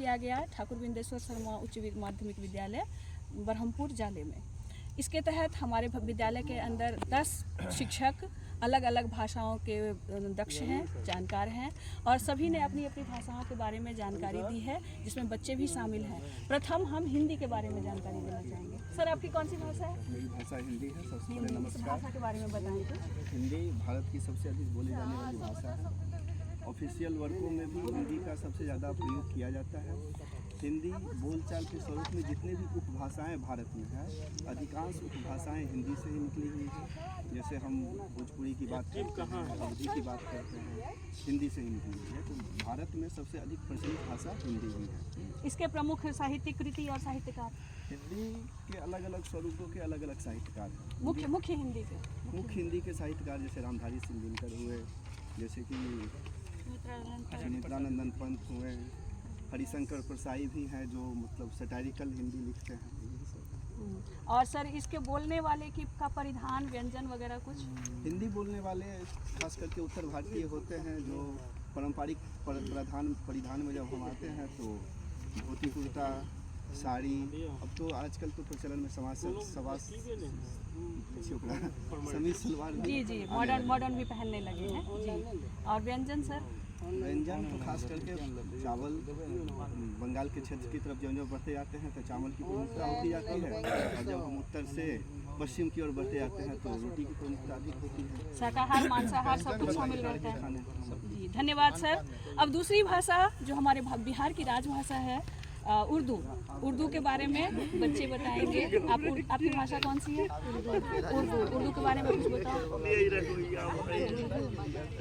किया गया है ठाकुर बिंदेश्वर शर्मा उच्च माध्यमिक विद्यालय ब्रह्मपुर जाले में। इसके तहत हमारे विद्यालय के अंदर 10 शिक्षक अलग अलग भाषाओं के दक्ष हैं, जानकार हैं और सभी ने अपनी अपनी भाषाओं के बारे में जानकारी दी है, जिसमें बच्चे भी शामिल हैं। प्रथम हम हिंदी के बारे में जानकारी देना चाहेंगे। सर, आपकी कौन सी भाषा है? मेरी भाषा हिंदी है। सबसे पहले नमस्कार। भाषा के बारे में बताएं तो। हिंदी भारत की सबसे अधिक बोली जाने वाली भाषा है। ऑफिशियल वर्कों में भी हिंदी का सबसे ज़्यादा प्रयोग किया जाता है। हिंदी बोलचाल के स्वरूप में जितने भी उपभाषाएं भारत में हैं, अधिकांश उपभाषाएं हिंदी से ही निकली हुई हैं। जैसे हम भोजपुरी की बात करते हैं, अवधी की बात करते हैं, हिंदी से ही निकली हुई है। तो भारत में सबसे अधिक प्रचलित भाषा हिंदी ही है। इसके प्रमुख साहित्यिक कृति और साहित्यकार? हिंदी के अलग अलग स्वरूपों के अलग अलग साहित्यकार हैं। मुख्य हिंदी के मुख्य हिंदी के साहित्यकार जैसे रामधारी सिंह दिनकर हुए, जैसे कि मित्रानंदन पंत हुए, हरिशंकर प्रसाई भी हैं जो मतलब सटारिकल हिंदी लिखते हैं। और सर, इसके बोलने वाले का परिधान, व्यंजन वगैरह कुछ? हिंदी बोलने वाले खास करके उत्तर भारतीय होते हैं, जो पारंपरिक परिधान में जब हम आते हैं तो धोती कुर्ता, साड़ी, अब तो आजकल तो प्रचलन में समीज सलवार जी मॉडर्न भी पहनने लगे हैं जी। और व्यंजन सर? व्यंजन तो खास करके चावल, बंगाल के क्षेत्र की तरफ जब बढ़ते जाते हैं तो चावल की प्रमुखता होती जाती है, और जब हम उत्तर से पश्चिम की ओर बढ़ते जाते हैं तो रोटी की प्रमुखता अधिक होती है। शाकाहार, मांसाहार सब कुछ शामिल रहता है जी। धन्यवाद सर। अब दूसरी भाषा जो हमारे बिहार की राजभाषा है उर्दू के बारे में बच्चे बताएंगे। आपकी भाषा कौन सी है? उर्दू के बारे में कुछ बताओ।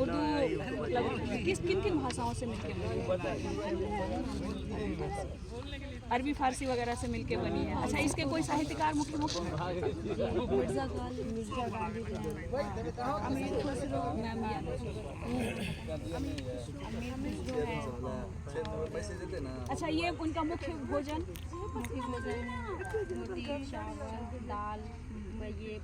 उर्दू मतलब किन भाषाओं से मिलके बनी है? अरबी फारसी वगैरह से मिलके बनी है। अच्छा, इसके कोई साहित्यकार मुख्य? मिर्जा गांधी, अमीर खुसरो मैम, अच्छा, ये उनका मुख्य भोजन? रोटी, चावल, दाल, ये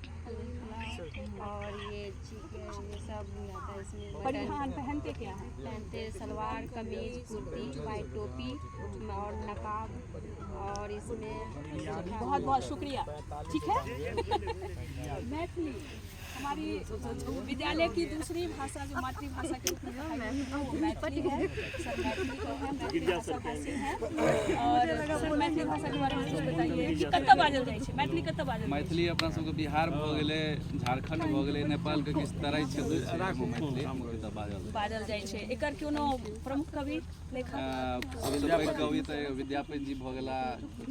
और ये चिकन, ये सब आता है इसमें। परिधान पहनते क्या है? पहनते सलवार कमीज, कुर्ती, वाइट टोपी और नकाब, और इसमें बहुत बहुत शुक्रिया। ठीक है। मैथिली हमारी विद्यालय की दूसरी भाषा जो मातृभाषा के रूप में मैथिली है। सर, मैथिली को है, मैथिली भाषा भाषी हैं। और सर, मैथिली भाषा के बारे में कुछ बताइए। कतऽ बाजल जाइ छै मैथिली? कतऽ बाजल? मैथिली अपना सबके बिहार भऽ गेलै, झारखंड भऽ गेलै, नेपाल के किछु तराई क्षेत्र बाजल जाइ छै। एकर कोनो प्रमुख कवि, लेखक? कवि तऽ विद्यापति जी भऽ गेला,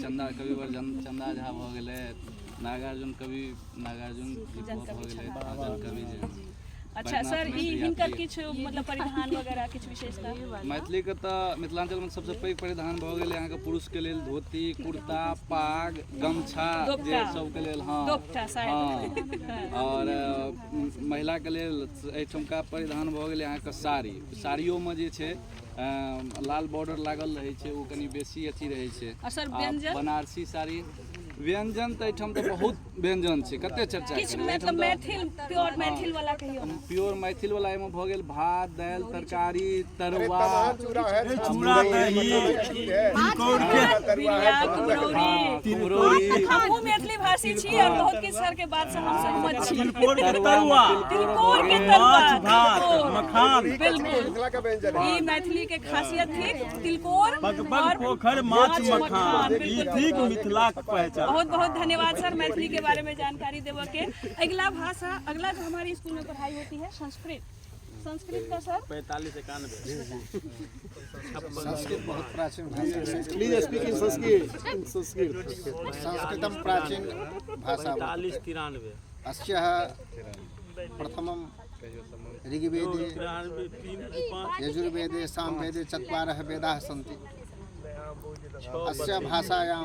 चंदा कविवर चंदा झा भऽ गेलै, नागार्जुन कवि नागार्जुन भऽ गेलै, कवि जे। अच्छा सर, हिनकर किछु मतलब परिधान वगैरह किछु विशेषता? मैथिली के तऽ मिथिलांचल में सबसे पैघ परिधान भऽ गेलै अहाँके पुरुष के लेल धोती, कुर्ता, पाग, गमछा, जे सबके लेल और महिला के लेल एहिठुमका परिधान भऽ गेलै अहाँके साड़ी। साड़ियों में जे छै लाल बॉर्डर लागल रहै छै, ओ कनि बेसी अथी रहै छै। बनारसी साड़ी, व्यंजन तऽ एहिठाम तऽ बहुत व्यंजन छै, कते चर्चा मतलब प्योर मैथिल वाला कहियो ना? प्योर मैथिल वाला एमे भऽ गेल भात, दालि, तरकारी, तरुआ, चूड़ा, दही, कुम्हरौरी। हमहूँ मैथिली भाषी छी और बहुत किछु सर के बात से हम सहमत छी। तिलकोर के तरुआ, माछ, भात, मखान, बिल्कुल ई मैथिली के खासियत थी। तिलकोर, पोखर, माछ, मखान, ई थिक मिथिलाक पहचान। बहुत बहुत धन्यवाद सर मैथिली के बारे में जानकारी देने के। अगला जो हमारी स्कूल में पढ़ाई होती है संस्कृत का सर 4591। संस्कृत बहुत प्राचीन भाषा है। Please speak in Sanskrit. Sanskritam प्राचीन भाषा। 4593। अस्याः प्रथमं ऋग्वेदे, यजुर्वेदे, सामवेदे 4 वेदाः सन्ति। अस्या भाषायां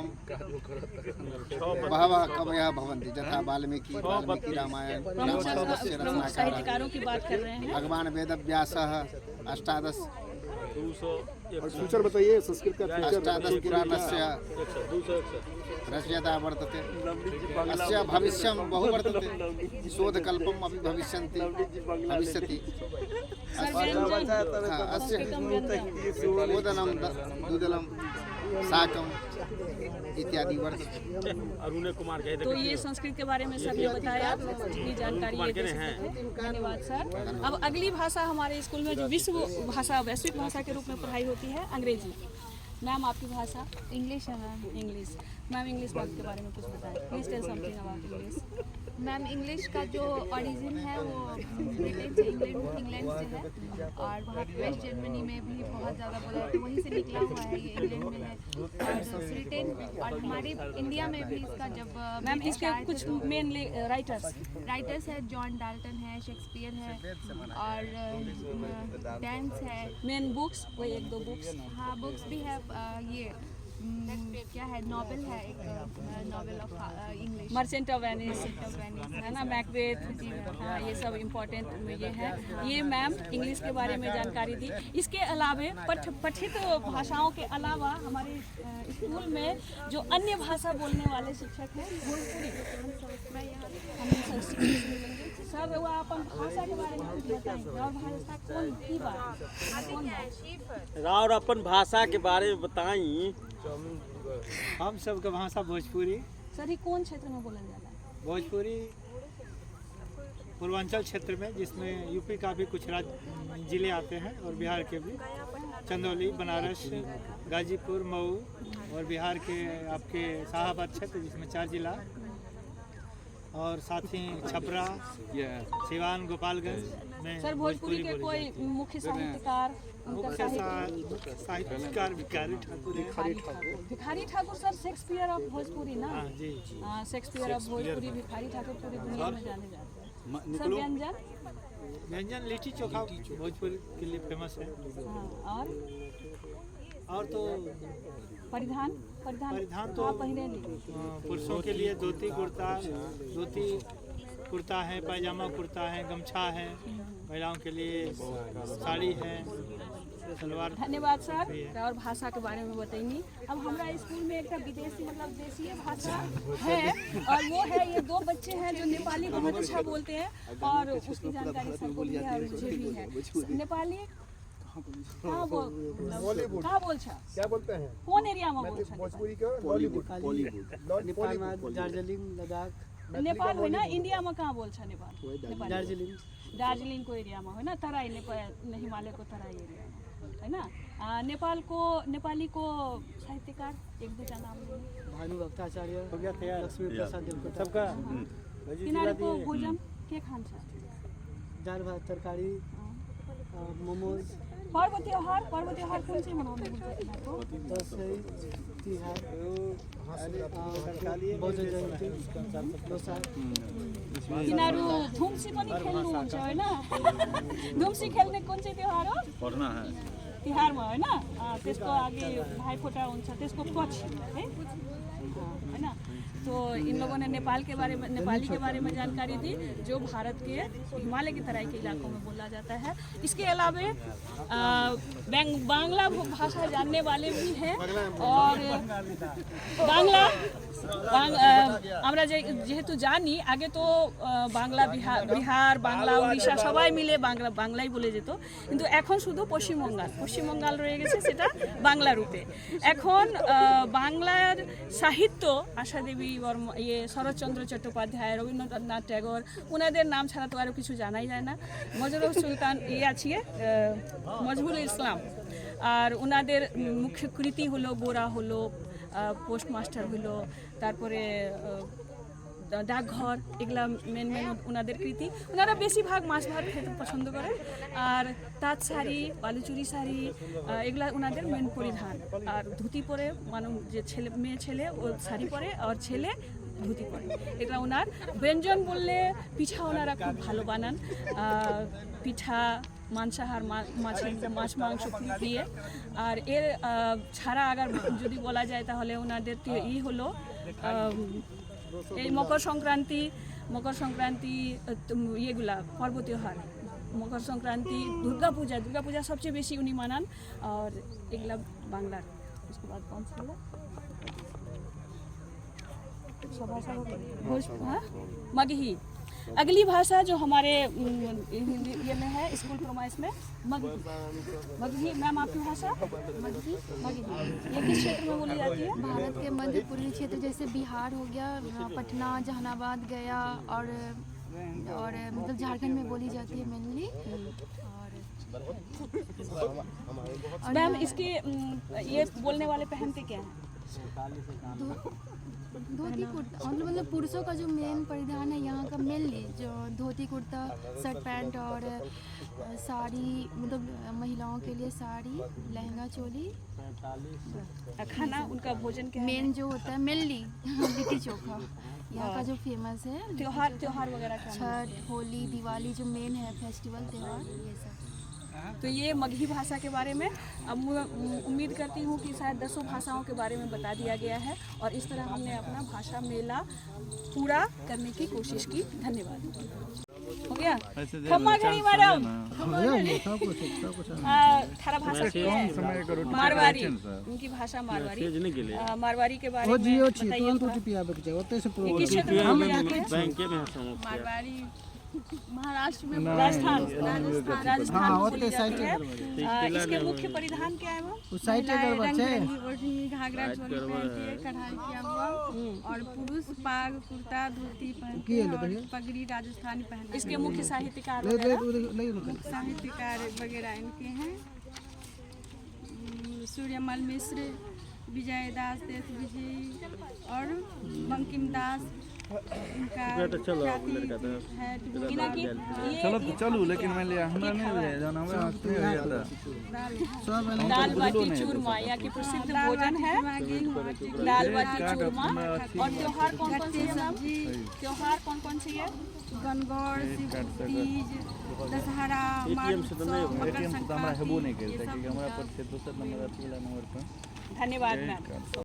बहवः कवयः भवन्ति, यथा वाल्मीकि रामायण, रामायणस्य रचनाकारः साहित्यकारों की बात कर रहे हैं। भगवान वेदव्यासः 18 फ्यूचर बताइए संस्कृत का। 18 पुराणस्य रचयिता वर्तते। अस्य भविष्यं बहु वर्तते, शोधकल्पम् अपि भविष्यति। अस्य ओदनं दूदलं साकम इत्यादि वर्ग। अरुण कुमार कहे तो ये संस्कृत के बारे में सर ने बताया, जितनी जानकारी ये दे सकते थे। धन्यवाद सर। अब अगली भाषा हमारे स्कूल में जो विश्व भाषा, वैश्विक भाषा के रूप में पढ़ाई होती है, अंग्रेजी। मैम आपकी भाषा इंग्लिश है ma'am. English. Ma'am English word के बारे में कुछ बताएं। Please tell something about English. Ma'am English का जो ओरिजिन है वो ब्रिटेन से, इंग्लैंड से है, और वहाँ वेस्ट जर्मनी में भी बहुत ज़्यादा बोला जाता है, वहीं से निकला हुआ है, ये इंग्लैंड में है और ब्रिटेन और हमारे इंडिया में भी इसका जब मैम इसके कुछ मेन राइटर्स है, जॉन डाल्टन है, शेक्सपियर है और डांस है। मेन बुक्स कोई एक दो बुक्स? हाँ बुक्स भी है, ये क्या है, नॉवेल है, एक novel of English, merchant of Venice है ना, मैकबेथ। हाँ ये सब इम्पोर्टेंट ये है। ये मैम इंग्लिश के बारे में जानकारी दी। इसके अलावे पठित भाषाओं के अलावा हमारे स्कूल में जो अन्य भाषा बोलने वाले शिक्षक हैं, भोजपुरी, सर वो अपन भाषा के बारे में कुछ बताएंगे। और भाषा कौन की बात और अपन भाषा के बारे में बताई। हम सब का भाषा भोजपुरी। सर ये कौन क्षेत्र में बोला जाता है? भोजपुरी पूर्वांचल क्षेत्र में, जिसमें यूपी का भी कुछ राज्य जिले आते हैं और बिहार के भी, चंदौली, बनारस, गाजीपुर, मऊ, और बिहार के आपके शाहाबाद क्षेत्र जिसमें 4 जिला, और साथ ही छपरा, सिवान, गोपालगंज में। सर भोजपुरी के कोई मुख्य साहित्यकार? साहित्यकार Bhikhari Thakur sir, Shakespeare of Bhojpuri ना? हाँ जी। शेक्सपियर ऑफ भोजपुरी भिखारी ठाकुर पूरी दुनिया में जाने जाते हैं। सर व्यंजन लिट्टी चोखा भोजपुरी के लिए फेमस है। हाँ, और तो परिधान तो पहने पुरुषों के लिए धोती कुर्ता है, पायजामा कुर्ता है, गमछा है। महिलाओं के लिए साड़ी है, सलवार। धन्यवाद सर। और भाषा के बारे में बताएंगी। अब हमारा स्कूल में एक विदेशी मतलब देशीय भाषा है, और वो है, ये 2 बच्चे हैं जो नेपाली बहुत अच्छा बोलते हैं, और उसकी जानकारी सबको भी है और मुझे भी है। नेपाली कहाँ बोलछा? क्या बोलते हैं? कौन एरिया में बोलछा? भोजपुरी का नेपाल में दार्जिलिंग, लद्दाख। नेपाल हो ना, इंडिया में कहाँ बोलछा? नेपाल दार्जिलिंग को एरिया में हो ना, तराई हिमालय को तराई एरिया में है ना। नेपाली को साहित्यकार एक दो नाम भानु भट्टाचार्य, लक्ष्मी प्रसाद देवकोटा, सबका। किनारे को भोजन के खान छा? दाल भात, तरकारी, मोमोज। पर्व त्योहार कौन से मनाउने को? दसैँ, तिहार, बौद्ध जयन्ती, लोसार। तिनीहरू धुम्सी पनि खेल्नुहुन्छ होइन? धुम्सी खेल्ने कुन चाहिँ त्योहार हो? तिहारमा होइन? त्यसको अघि भाइफोटा हुन्छ, त्यसको पछि है होइन? तो इन लोगों ने नेपाली के बारे में जानकारी दी, जो भारत के हिमालय की तराई के इलाकों में बोला जाता है। इसके अलावे बांग्ला भाषा जानने वाले भी हैं, और बांग्ला আমরা যেহেতু জানি আগে তো বাংলা বিহার বাংলা উড়িষ্যা সবাই মিলে বাংলাই বলে যেত, কিন্তু এখন শুধু পশ্চিমবঙ্গাল রয়ে গেছে, সেটা বাংলা রূপে। এখন বাংলার সাহিত্য আশা দেবী বর্মা, শরৎচন্দ্র চট্টোপাধ্যায়, রবীন্দ্রনাথ ট্যাগর, ওনাদের নাম ছাড়া তো আরও কিছু জানাই যায় না। মজরুল সুলতান আছে মজহুরুল ইসলাম, আর ওনাদের মুখ্য কৃতি হলো গোরা হলো, পোস্টমাস্টার হলো, তারপরে ডাকঘর, এগুলা মেন ওনাদের কৃতি। ওনারা বেশিরভাগ মাছ ভাত খেতে পছন্দ করেন, আর তাঁত শাড়ি, বালুচুরি শাড়ি, এগুলা ওনাদের মেন পরিধান। আর ধুতি পরে, মানুষ যে মেয়ে ছেলে ও শাড়ি পরে, আর ছেলে ধুতি পরে। এটা ওনার ব্যঞ্জন বললে পিঠা ওনারা খুব ভালো বানান। পিঠা, মাংসাহার, মাছ মাংস দিয়ে। আর এর ছাড়া আগার যদি বলা যায় তাহলে ওনাদের হলো এই মকর সংক্রান্তি ইয়েগুলা পর্ব त्योहार, মকর সংক্রান্তি, দুর্গা পূজা সবচেয়ে বেশি উনি মানান। আর এগুলা বাংলার। उसके बाद कौन सा है? मगही। अगली भाषा जो हमारे हिंदी ये में है स्कूल प्रोमाइस में मगही। मगही मैम आपकी भाषा मगही मगही ये किस क्षेत्र में बोली जाती है? भारत के मध्य पूर्वी क्षेत्र जैसे बिहार हो गया, पटना, जहानाबाद, गया और मतलब झारखंड में बोली जाती है मेनली। और मैम इसके ये बोलने वाले पहनते क्या हैं? धोती कुर्ता, मतलब पुरुषों का जो मेन परिधान है यहाँ का मेनली जो धोती कुर्ता, शर्ट पैंट और साड़ी, मतलब महिलाओं के लिए साड़ी, लहंगा, चोली। खाना उनका भोजन क्या है? मेन जो होता है मेनली लिट्टी चोखा यहाँ का जो फेमस है। त्योहार वगैरह क्या? छठ, होली, दिवाली जो मेन है फेस्टिवल त्योहार ये सब। तो ये मगही भाषा के बारे में अब मैं उम्मीद करती हूँ कि शायद 10 भाषाओं के बारे में बता दिया गया है और इस तरह हमने अपना भाषा मेला पूरा करने की कोशिश की। धन्यवाद। हो गया? खम्मा घड़ी मैडम। थारा भाषा की है मारवाड़ी, उनकी भाषा मारवाड़ी। मारवाड़ी के बारे में बताइए। ये किस क्षेत्र में आते हैं? मारवाड़ी महाराष्ट्र में, राजस्थान में बोली जाती है। इसके मुख्य परिधान क्या है? घाघरा चोली पहनती है, कढ़ाई किया हुआ, और पुरुष पाग, कुर्ता, धोती पहनते हैं और पगड़ी राजस्थानी पहनते हैं। इसके मुख्य साहित्यकार वगैरह इनके हैं सूर्यमल मिश्र, विजय दास देश विजय और बंकिम दास। इनका है चलू लेकिन मैं लिया हमरा नहीं जाना दाल बाटी चूरमा यहाँ की प्रसिद्ध भोजन है। दाल बाटी चूरमा। और त्योहार कौन कौन से हैं? त्योहार कौन कौन से है? गणगौर, तीज, दशहरा, मकर संक्रांति। धन्यवाद मैम।